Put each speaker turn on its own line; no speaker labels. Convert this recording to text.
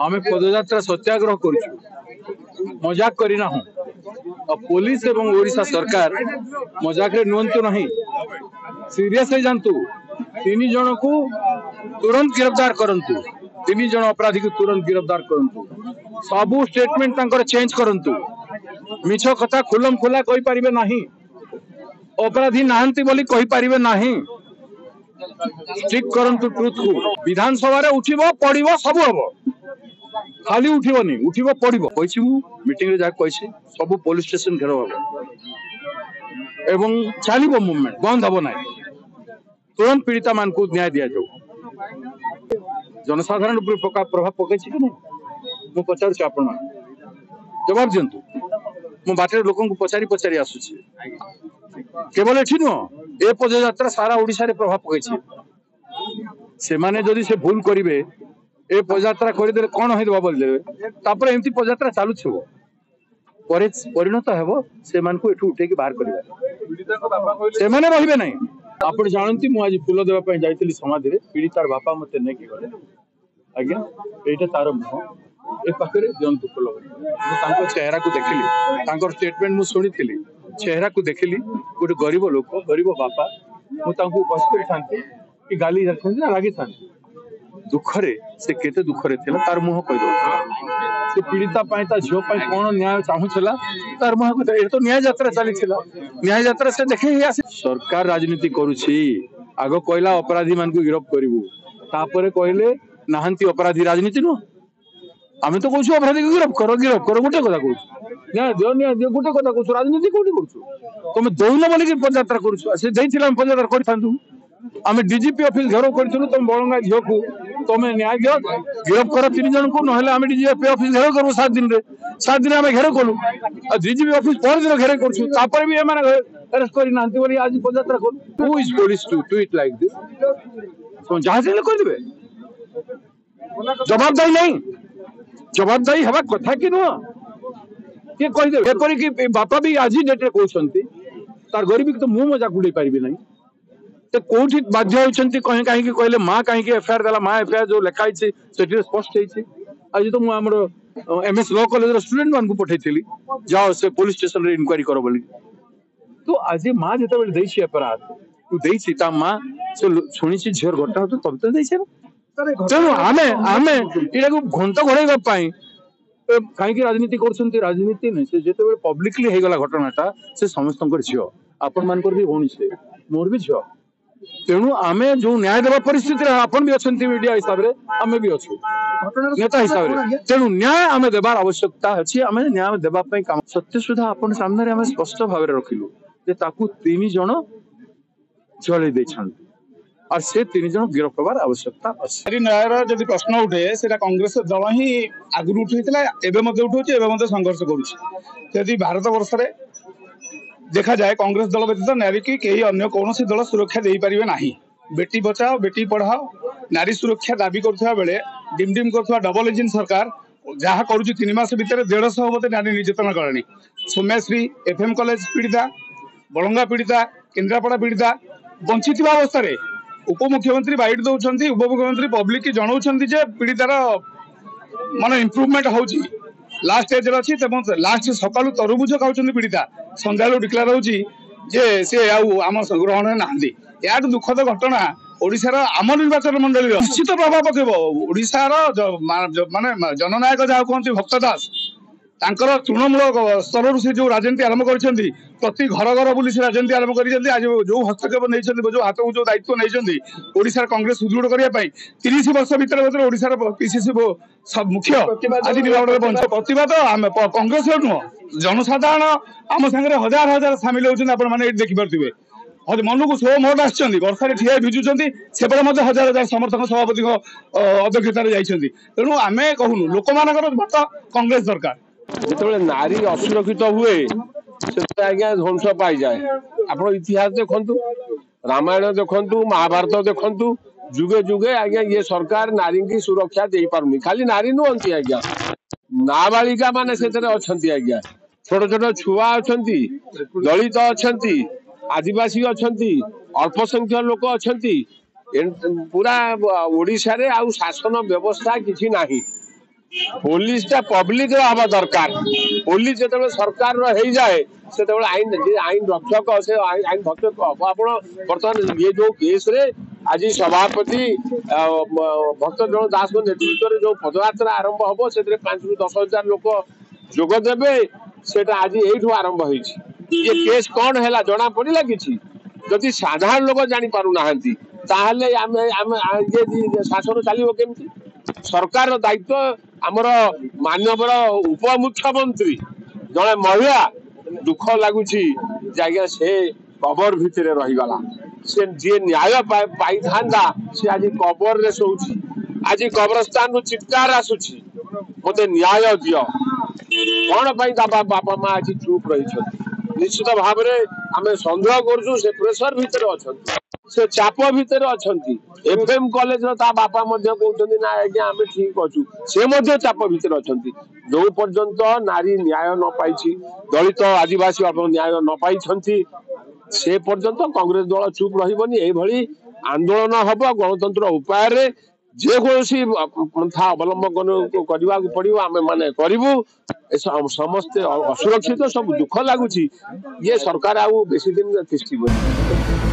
आम पदयात्रा सत्याग्रह करूँ मजाक करना पुलिस एवं ओडिशा सरकार मजाक रे नुंतु नहीं सीरियस जानतु 3 जन को तुरंत गिरफ्तार करंतु 3 जन अपराधी को तुरंत गिरफ्तार करंतु सबू स्टेटमेंट तांकर चेंज करंतु मिछ कथा खुलम खुला कहि परिबे नाही अपराधी नाहंती बोली कहि परिबे नाही स्टिक करंतु ट्रुथ को विधानसभा रे उठिबो पड़िबो सब हबो खाली उठिबनी उठिबो पड़िबो कहिछि मु मीटिंग रे जा कहिछि सब पुलिस स्टेशन घेर हबो एवं चलिबो मूवमेंट बंद हबो नाही तुरंत पीड़िता मान को न्याय दिया जाऊ जनसाधारण प्रभाव पकई कि नहीं मु पचार आपण जवाब दिंतु मु बाटर लोक पचारि पचारि आसुची केवल एठी नुह ए पदयात्रा सारा ओडिशा रे प्रभाव पकई से माने जदि से भूल करिवे ए पदयात्रा करदे कोन होइबा बोल तापर एमती पदयात्रा चालू छबो परे परिणत हेबो से मान को एठू उठे के बाहर करबा से माने रहिबे नहीं आपण जानती मु आज फूल देवा पई जाइतली समाधि रे पीड़ितार बापा मते नै कि गले आज्ञा एटा तार मुह ए पाखरे जंतु फूल मु तांको चेहरा को देखिली तांकर स्टेटमेंट मु सुनिथिली चेहरा को देखिली गोटे गरीब लोक गरीब बापा मु तांको बस करि थांती कि गाली रखन ना लागी थांती दुखरे से केते दुखरे थिला तार मुह कहि दो से पीड़िता पाई ता झियो पाई कोन न्याय चाहूला तार मुह को ए तो न्याय यात्रा चली थिला न्याय यात्रा से देखे ही आसी सरकार राजनीति करूछि आगो कहला अपराधी मान को गिरफ्त करिवु तापरे कहले नाहंती अपराधी राजनीति नो आमे तो कहछु अपराधी को गिरफ्त करो गोटे कथा कहछु न्याय दियो गोटे कथा कहछु राजनीति कोठी करछु तुम दौन बोली कि पदयात्रा करछु से देइथिला पदयात्रा करथांतु आमे डीजीपी ऑफिस घेरो करथिलु तुम बळंगा झियो को तुमे न्याय दियो गिरफ्त करो 3 जन को नहले आमे डीजीपी ऑफिस घेरो करबो 7 दिन आमे घेरो कलु आ डीजीपी ऑफिस पर दिन घेरो करछु तापर भी एमाने अरेस्ट करी नांती बोली आज पदयात्रा कर who is police to do it like this so जहाज ले कर देबे जवाबदारी नहीं जवाबदारी हवा कथा कि नो के कहि दे एपरि कि बापा भी आज डेट रे कहउछंती तार गरीबी तो मु मजा गुडे पारिबे नहीं तो कोठी बाध्य होचंती कहीं कहीं कि कहले मां कहीं कि एफआईआर देला मां एफआईआर जो लिखाई छै सेठी स्पष्ट है छै आज तो मु हमरो एमएस लॉ कॉलेज रो स्टूडेंट मान को पठैथिली जाओ से पुलिस स्टेशन रे इंक्वायरी करो बोली तो आज मां जते बेले देई छै अपराध तू देई छै ता मां से सुनी छै झर घटना तो तब तो देई छै चलो आमे इडा को घंटा घोड़ेगा पाई कहीं कि राजनीति करछंती राजनीति नहीं से जते बेले पब्लिकली हे गला घटनाटा से समस्तंकर झियो आपण मानकर भी होनी छै मोर भी झियो तेणु आमे जो न्याय देवा परिस्थिति अपन भी अच्छे मीडिया हिसाब रे आमे भी अच्छु नेता हिसाब रे तेणु न्याय आमे देबार आवश्यकता अछि आमे न्याय देबा पई काम सत्य सुधा अपन सामने रे आमे स्पष्ट भाव रे रखिलु जे ताकू 3 जन चले दे छंती और से 3 जन गिरफ्त होबार आवश्यकता अछि
न्याय रो जदि प्रश्न उठे सेटा कांग्रेस दल ही आगु उठैतला एबे मध्ये उठौछि एबे मध्ये संघर्ष करूछि यदि भारत वर्ष रे देखा जाए कांग्रेस दल व्यतीत नारी की कहीं अन्य कौन दल सुरक्षा दे पारे ना बेटी बचाओ बेटी पढ़ाओ नारी सुरक्षा दाबी करुवा बेले डिम डिम कर डबल इंजिन सरकार जहाँ कर 3 मास भितर 150 मत नारी निर्यातना कलानी सौम्याश्री एफएम कॉलेज पीड़िता बलंगा पीड़िता केन्द्रापड़ा पीड़िता बंची अवस्था उपमुख्यमंत्री बाइट दौरान उपमुख्यमंत्री पब्लिक की जनाऊँ पीड़ितार मान इम्प्रूवमेंट होची लास्ट स्टेज अच्छी लास्ट सकालू तरबुज खाऊँ पीड़िता संध्या डिक्लेयर होची जे से आम ग्रहण ना या दुखद घटना ओडिशार आम निर्वाचन मंडल निश्चित प्रभाव पकेब ओडिशार माने जननायक जहाँ कहते भक्त दास तांकर तृणमूल स्तर से जो राजनीति आरंभ कर प्रति घर घर बुली से राजनीति आरंभ कर आज जो हस्तक्षेप नहीं जो हाथ को जो दायित्व नहीं ओडिशार कांग्रेस सुदृढ़ करने 30 वर्ष भर ओडिशार पीसीसी मुख्य आज निलंबन प्रतिवाद कांग्रेस नुह जनसाधारण आम सागर हजार हजार सामिल होती देखिपे मन को 100 मोट आसछन्ती वर्षा ठिया भिजुचंती सेपटे मते हजार हजार समर्थक सभापति अध्यक्षतार जाइछन्ती तेणु आमे कहूनु लोक मानकर मत कांग्रेस दरकार
जिते नारी असुरक्षित हुए से आज्ञा ध्वंस पाई जाए आप इतिहास देखु रामायण देखु महाभारत देखु जुगे जुगे आज्ञा ये सरकार नारी की सुरक्षा दे पारुनी खाली नारी नुहंती आज्ञा नाबालिका माने सेतरे अछंती आज्ञा छोट छोट छुआ अछंती दलित अछंती आदिवासी अछंती अल्प संख्यक लोक अछंती पूरा ओडिशा रे आउ शासन व्यवस्था किछि नाही पुलिस टा पब्लिक हवा दरकार पुलिस जो सरकार हो जाए से आईन आईन रक्षक से आईन भक्षक हम आप बर्तमान ये जो केस रे आज सभापति भक्तजन दास नेतृत्व में जो पदयात्रा आरंभ हम से 5 ରୁ 10 हजार लोक जोगदेवे सेटा आज यू आरंभ हो ये केस कौन है जना पड़ा कि जदि साधारण लोक जानी पारु नाहंती ताहले आमे ये शासन चलिबो केमती सरकार दायित्व आमर मानवर उपमुख्यमंत्री जड़े महिला दुख लगुच आज्ञा से कबर भितर रहीगला से जी न्याय पाई था सी आज कबर रे शोची आज कब्रस्तान चित्कार आसुची मते न्याय दियो कौन बापा माँ आज चुप रही निश्चित भाव में आम सन्देह करूँ से प्रेसर भितर अच्छा से चाप भितर अच्छा एफएम कॉलेज बापा कहते ना आज्ञा आम ठीक अच्छु से चाप भितर अच्छा जो पर्यंत नारी न्याय न पाई दलित आदिवासी न्याय न पाई से पर्यंत कांग्रेस दल चुप रही आंदोलन हम गणतंत्र उपाय जेकोसी पंथा अवलंबन करने को पड़ो आम मैंने करूँ समस्ते असुरक्षित सब दुख लगुच ये सरकार आउ बेसी दिन तिष्ठिबनी।